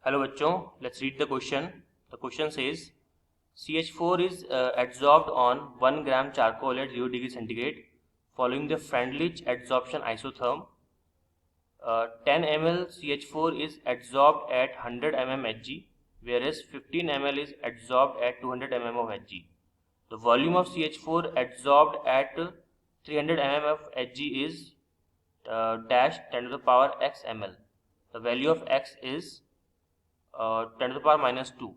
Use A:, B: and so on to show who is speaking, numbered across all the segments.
A: Hello बच्चों, let's read the question. The question says CH4 is adsorbed on 1 gram charcoal at 0 degree centigrade following the Freundlich adsorption isotherm. 10 ml CH4 is adsorbed at 100 mm Hg, whereas 15 ml is adsorbed at 200 mm of Hg. The volume of CH4 adsorbed at 300 mm of Hg is dash 10 to the power x ml. The value of x is 10 to the power -2.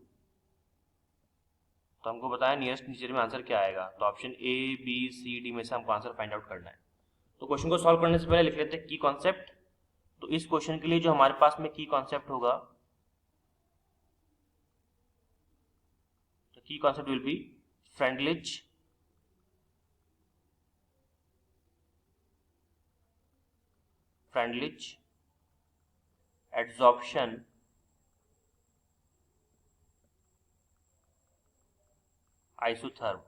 A: तो हमको बताया nearest teacher में answer क्या आएगा. तो option A, B, C, D में से हमको आंसर फाइंड आउट करना है. तो क्वेश्चन को सॉल्व करने से पहले लिख लेते हैं की कॉन्सेप्ट. तो इस क्वेश्चन के लिए जो हमारे पास में की कॉन्सेप्ट होगा, तो की concept will be Freundlich adsorption isotherm.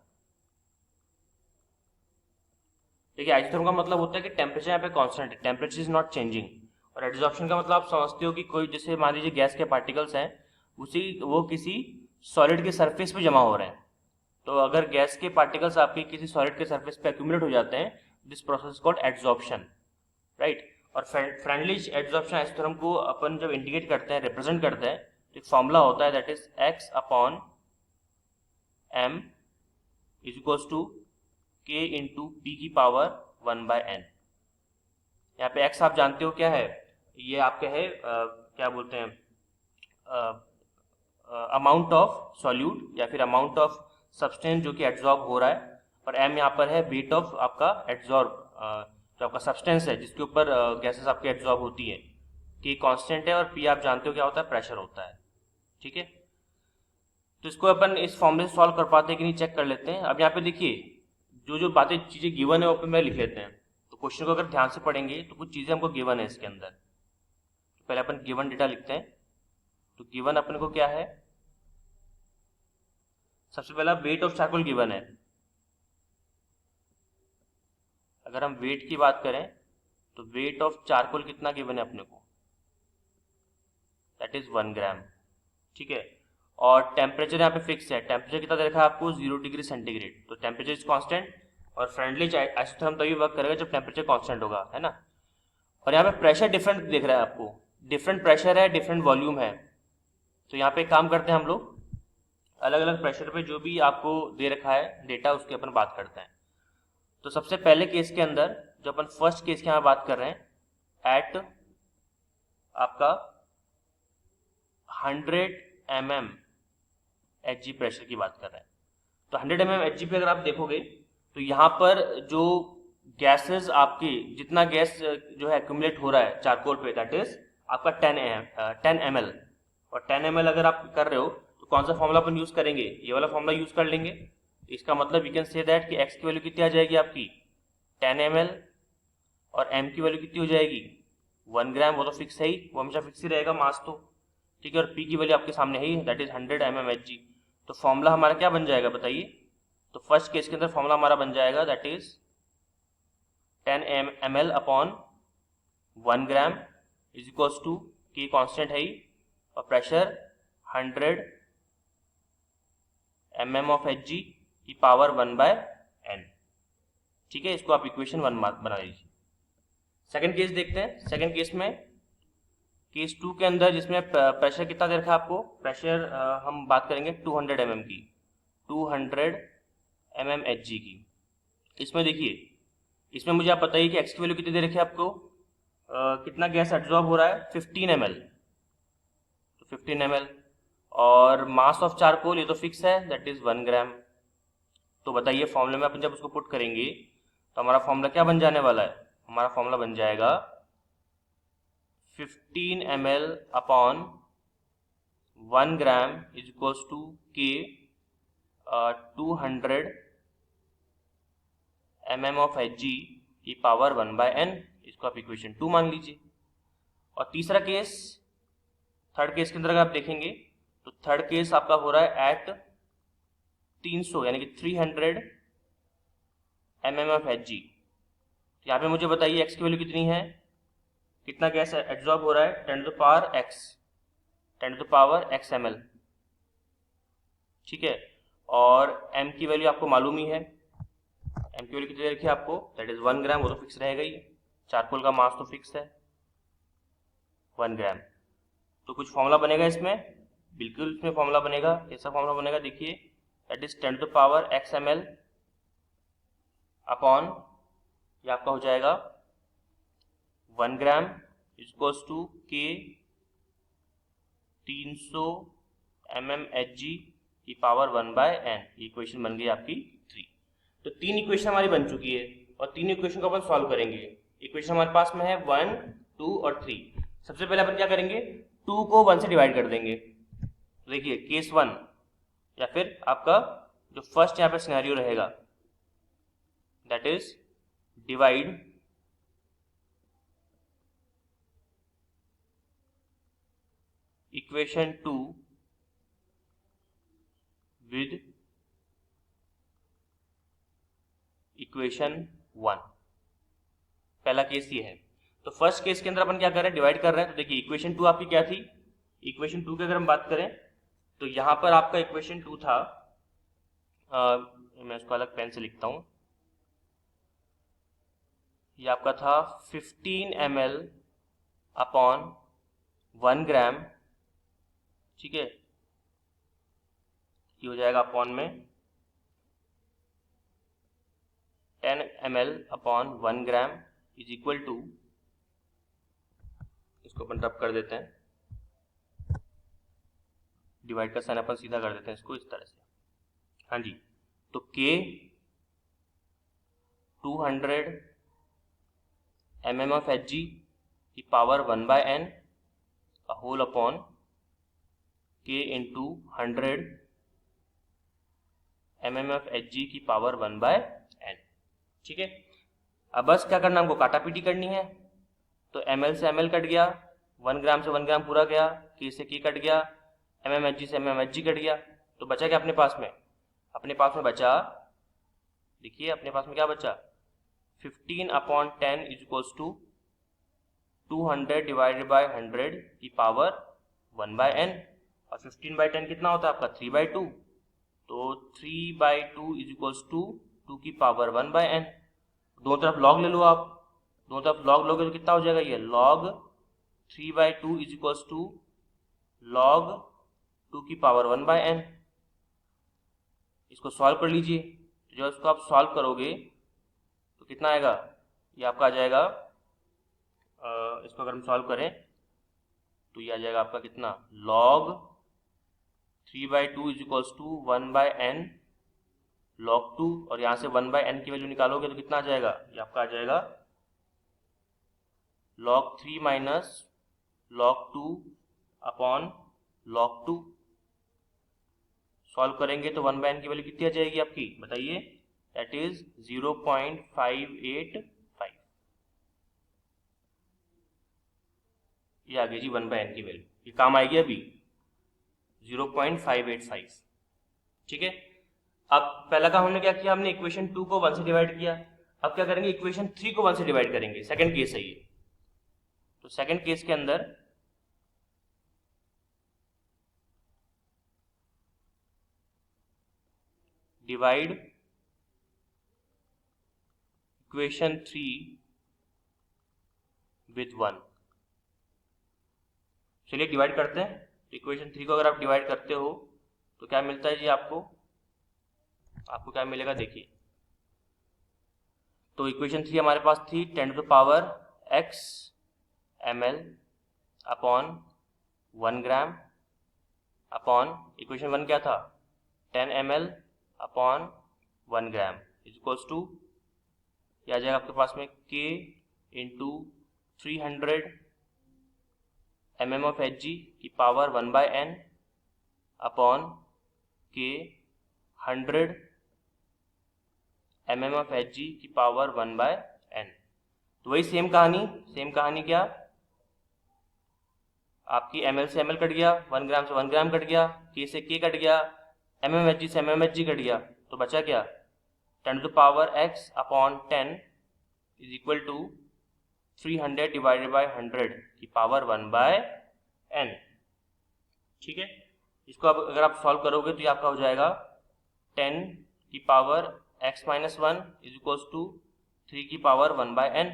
A: देखिए, आइसोथर्म का मतलब होता है कि टेम्परेचर यहाँ पे कांस्टेंट है, टेम्परेचर इज नॉट चेंजिंग. और एडसॉर्प्शन का मतलब आप समझते हो कि कोई जैसे मान लीजिए गैस के पार्टिकल्स हैं, वो किसी सॉलिड के सरफेस पे जमा हो रहे हैं. तो अगर गैस के पार्टिकल्स आपके किसी सॉलिड के सरफेस पे एक्यूमुलेट हो जाते हैं, this process called adsorption, right. और फ्रेंडलिच एडसॉर्प्शन आइसोथर्म को अपन जब इंडिकेट करते हैं, रिप्रेजेंट करते हैं, तो एक फॉर्मूला होता है, that is x upon m is equals to k into p की पावर 1/n. यहाँ पे x आप जानते हो क्या है, ये आपका है क्या बोलते हैं, अमाउंट ऑफ सॉल्यूट या फिर अमाउंट ऑफ सब्सटेंस जो कि एड्सॉर्ब हो रहा है. और m यहाँ पर है वेट ऑफ आपका एड्सॉर्ब, जो आपका सब्सटेंस है जिसके ऊपर गैसेस आपके एड्सॉर्ब होती है. k कांस्टेंट है और p आप जानते हो क्या होता है, प्रेशर होता है. ठीक है, तो इसको अपन इस फॉर्मूले से सॉल्व कर पाते हैं कि नहीं, चेक कर लेते हैं. अब यहाँ पे देखिए, जो जो बातें चीजें गिवन है वो पे मैं लिख लेते हैं. तो क्वेश्चन को अगर ध्यान से पढ़ेंगे तो कुछ चीजें हमको गिवन है इसके अंदर. तो पहले अपन गिवन डेटा लिखते हैं. तो गिवन अपन को क्या है, सबसे पहला वेट ऑफ चारकोल गिवन है. अगर हम वेट की बात करें तो वेट ऑफ चारकोल कितना गिवन है अपने को, दैट इज 1 ग्राम. ठीक है, और टेम्परेचर यहाँ पे फिक्स है. टेम्परेचर कितना दे रखा है आपको, 0 डिग्री सेंटीग्रेड. तो टेम्परेचर इज कांस्टेंट. और फ्रेंडली आइसोथर्म तभी वर्क करेगा जब टेम्परेचर कांस्टेंट होगा, है ना. और यहाँ पे प्रेशर डिफरेंट दिख रहा है आपको, डिफरेंट प्रेशर है, डिफरेंट वॉल्यूम है. तो यहाँ पे काम करते हैं हम लोग, अलग अलग प्रेशर पे जो भी आपको दे रखा है डेटा, उसकी अपन बात करते हैं. तो सबसे पहले केस के अंदर, जो अपन फर्स्ट केस की यहाँ बात कर रहे हैं, एट आपका 100 mm Hg प्रेशर की बात कर रहे हैं. तो 100 mm Hg पे अगर आप देखोगे तो यहाँ पर जो गैसेस आपकी, जितना गैस जो है एक्यूमुलेट हो रहा है चारकोल पे, दैट इज आपका 10 ml. और 10 ml अगर आप कर रहे हो तो कौन सा फॉर्मूला अपन यूज करेंगे, ये वाला फॉर्मूला यूज कर लेंगे. इसका मतलब यू कैन से दैट कि x की वैल्यू कितनी आ जाएगी आपकी 10 ml, और m की वैल्यू कितनी हो जाएगी 1 ग्राम. वो तो फिक्स है ही, वो हमेशा फिक्स ही रहेगा मास तो. ठीक है, और p की वैल्यू आपके सामने है ही, दैट इज 100 mm Hg. तो फॉर्मूला हमारा क्या बन जाएगा बताइए. तो फर्स्ट केस के अंदर फॉर्मूला हमारा बन जाएगा, that is 10 ml upon 1 gram is equals to k constant है ही, और प्रेशर 100 mm ऑफ Hg की पावर 1/n. ठीक है, इसको आप इक्वेशन 1 बना लीजिए. सेकंड केस देखते हैं. सेकंड केस में, केस 2 के अंदर, जिसमें प्रेशर कितना दे रखा है आपको, प्रेशर हम बात करेंगे 200 mm की, 200 mm Hg की. इसमें देखिए, इसमें मुझे आप बताइए कि x की वैल्यू कितनी दे रखी है आपको, कितना गैस एब्जॉर्ब हो रहा है 15 ml. तो 15 ml, और मास ऑफ चारकोल ये तो फिक्स है, दैट इज 1 ग्राम. तो बताइए फॉर्मूले में अपन जब उसको पुट करेंगे तो हमारा फॉर्मूला क्या बन जाने वाला है, हमारा फॉर्मूला बन जाएगा 15 ml upon 1 gram is equals to k 200 mm of Hg की पावर 1/n. इसको आप इक्वेशन 2 मान लीजिए. और तीसरा केस, थर्ड केस के अंदर अगर आप देखेंगे तो थर्ड केस आपका हो रहा है एट 300 यानी कि 300 mm ऑफ Hg. यहाँ पे मुझे बताइए x की वैल्यू कितनी है, कितना गैस एब्जॉर्ब हो रहा है, 10 to the power x. 10 to the power x ml, ठीक है। और m की वैल्यू आपको मालूम ही है, m की वैल्यू कितनी रखी है आपको, दैट इज 1 ग्राम, वो तो फिक्स रहेगा ही, चारकोल का मास तो फिक्स है 1 ग्राम। तो कुछ फॉर्मूला बनेगा इसमें, बिल्कुल इसमें फॉर्मूला बनेगा। कैसा फॉर्मूला बनेगा देखिए, that is 10 to the power x ml upon, ये आपका हो जाएगा 1 gram equals to k 300 mmHg की पावर 1/n। इक्वेशन बन गई आपकी 3। तो 3 इक्वेशन हमारी बन चुकी है और 3 इक्वेशन को अपन सॉल्व करेंगे। इक्वेशन हमारे पास में है 1, 2 और 3। सबसे पहले अपन क्या करेंगे, 2 को 1 से डिवाइड कर देंगे। देखिए केस 1 या फिर आपका जो फर्स्ट यहाँ पे सिनेरियो रहेगा, that is divide equation 2 with equation 1। पहला केस ये है। तो फर्स्ट केस के अंदर अपन क्या कर रहे हैं, डिवाइड कर रहे हैं। तो देखिए इक्वेशन 2 आपकी क्या थी, इक्वेशन 2 की अगर हम बात करें तो यहाँ पर आपका इक्वेशन 2 था, मैं उसको अलग पेन से लिखता हूँ, ये आपका था 15 ml अपॉन 1 ग्राम, ठीक है। ये हो जाएगा अपॉन में 10 ml upon 1 gram is equal to, इसको अपन रब कर देते हैं, डिवाइड का साइन अपन सीधा कर देते हैं इसको इस तरह से, हाँ जी। तो K 200 mm of Hg की पावर 1/n का whole upon K into 100 mm of Hg की पावर 1/n, ठीक है। अब बस क्या करना, हमको काटा पीटी करनी है। तो ml से ml कट गया, 1 ग्राम से 1 ग्राम पूरा गया, K से K कट गया, mmHg से mmHg कट गया। तो बचा क्या अपने पास में, अपने पास में बचा, देखिए अपने पास में क्या बचा, 15 upon 10 is equals to 200 divided by 100 की पावर 1/n, और 15/10 कितना होता है आपका 3/2। तो 3/2 इज इक्वल्स टू 2 की पावर 1/n। दोनों तरफ लॉग ले लो आप, दोनों तरफ लॉग लोगे तो कितना हो जाएगा, ये log 3/2 is equals to log 2 की पावर 1/n। इसको सॉल्व कर लीजिए। तो जब इसको आप सॉल्व करोगे तो कितना आएगा, ये आपका आ जाएगा, इसको अगर हम सॉल्व करें तो ये आ जाएगा आपका कितना, log 3/2 is equals to 1/n log 2, और यहाँ से 1/n की वैल्यू निकालोगे तो कितना आ जाएगा, ये आपका आ जाएगा log 3 minus log 2 upon log 2। Solve करेंगे तो 1/n की वैल्यू कितनी आ जाएगी आपकी, बताइए, दैट इज 0.585। ये आ गई जी 1/n की वैल्यू, ये काम आएगी अभी 0.585, ठीक है। अब पहला काम हमने क्या किया, हमने इक्वेशन 2 को 1 से डिवाइड किया। अब क्या करेंगे, इक्वेशन 3 को 1 से डिवाइड करेंगे। सेकंड केस है ये। तो सेकंड केस के अंदर डिवाइड इक्वेशन 3 विद 1। चलिए डिवाइड करते हैं। इक्वेशन 3 को अगर आप डिवाइड करते हो तो क्या मिलता है जी आपको क्या मिलेगा, देखिए। तो इक्वेशन 3 हमारे पास थी 10 to the power x ml upon 1 gram upon equation 1 क्या था, 10 ml upon 1 gram is equals to, ये आ जाएगा आपके पास में K into 300 mm of Hg की power 1/n upon K 100 mm of Hg की पावर 1/n। तो वही सेम कहानी क्या, आपकी ml से ml कट गया, 1 ग्राम से 1 ग्राम कट गया, K से K कट गया, mmHg से mmHg कट गया। तो बचा क्या, 10 to the power x upon 10 is equal to 300 divided by 100 की पावर 1/n। ठीक है, इसको अब अगर आप सॉल्व करोगे तो ये आपका हो जाएगा 10 की power x minus 1 is equals to 3 की पावर 1 बाय n।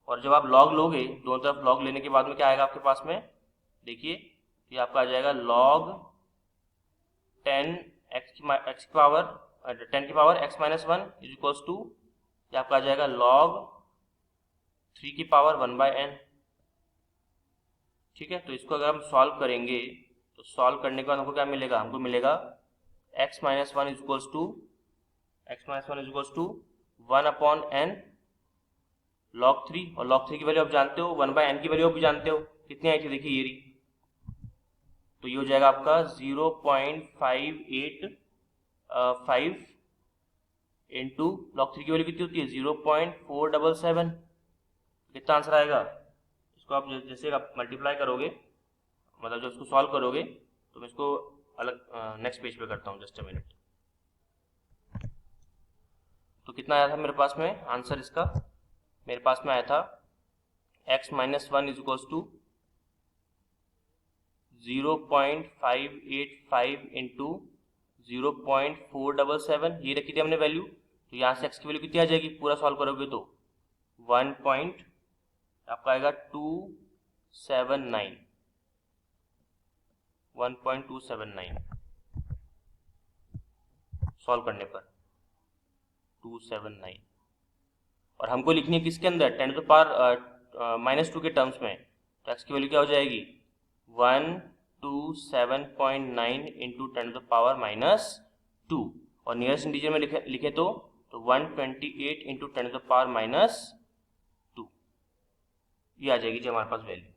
A: और जब आप log लोगे, दोनों तरफ log लेने के बाद में क्या आएगा आपके पास में, देखिए ये आपका आ जाएगा log 10 x की power x minus 1 is equals to, ये आपका आ जाएगा log 3 की पावर 1 बाय n। ठीक है, तो इसको अगर हम सॉल्व करेंगे तो सॉल्व करने के बाद हमको क्या मिलेगा, हमको मिलेगा x minus 1 is equals to 1 upon n log 3, और log 3 की वैल्यू आप जानते हो, 1 बाय n की वैल्यू आप भी जानते हो, कितनी आई थी, देखिए ये रही। तो ये हो जाएगा आपका 0.585 इंटू log 3 की वैल्यू कितनी होती है 0.477। कितना आंसर आएगा, इसको आप जैसे आप मल्टीप्लाई करोगे, मतलब जब इसको सॉल्व करोगे, तो मैं इसको अलग नेक्स्ट पेज पे करता हूँ, जस्ट अ मिनट। तो कितना आया था मेरे पास में आंसर इसका, मेरे पास में आया था x minus 1 is equals to 0.585 into 0.477, ये रखी थी हमने वैल्यू। तो यहाँ से x की वैल्यू कितनी आ जाएगी, पूरा सॉल्व करोगे तो 1 पॉइंट आपका आएगा 279, 1.279 सॉल्व करने पर 279। और हमको लिखनी है किसके अंदर, 10 टू द पावर माइनस 2 के टर्म्स में। तो x की वैल्यू क्या हो जाएगी 127.9 into 10 to the power minus 2, और नियरेस्ट इंटीजर में लिखे तो 128 into 10 to the power minus 2, ये आ जाएगी जी हमारे पास वैल्यू।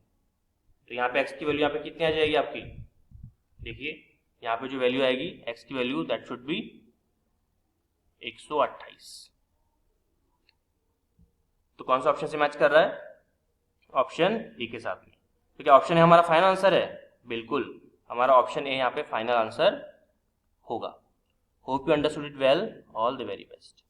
A: तो यहाँ पे x की वैल्यू यहाँ पे कितनी आ जाएगी आपकी, देखिए यहाँ पे जो वैल्यू आएगी x की वैल्यू दैट शुड बी 128। तो कौन सा ऑप्शन से मैच कर रहा है, ऑप्शन ए के साथ में। तो क्या ऑप्शन ए हमारा फाइनल आंसर है, बिल्कुल हमारा ऑप्शन ए यहाँ पे फाइनल आंसर होगा। Hope you understood it well, all the very best.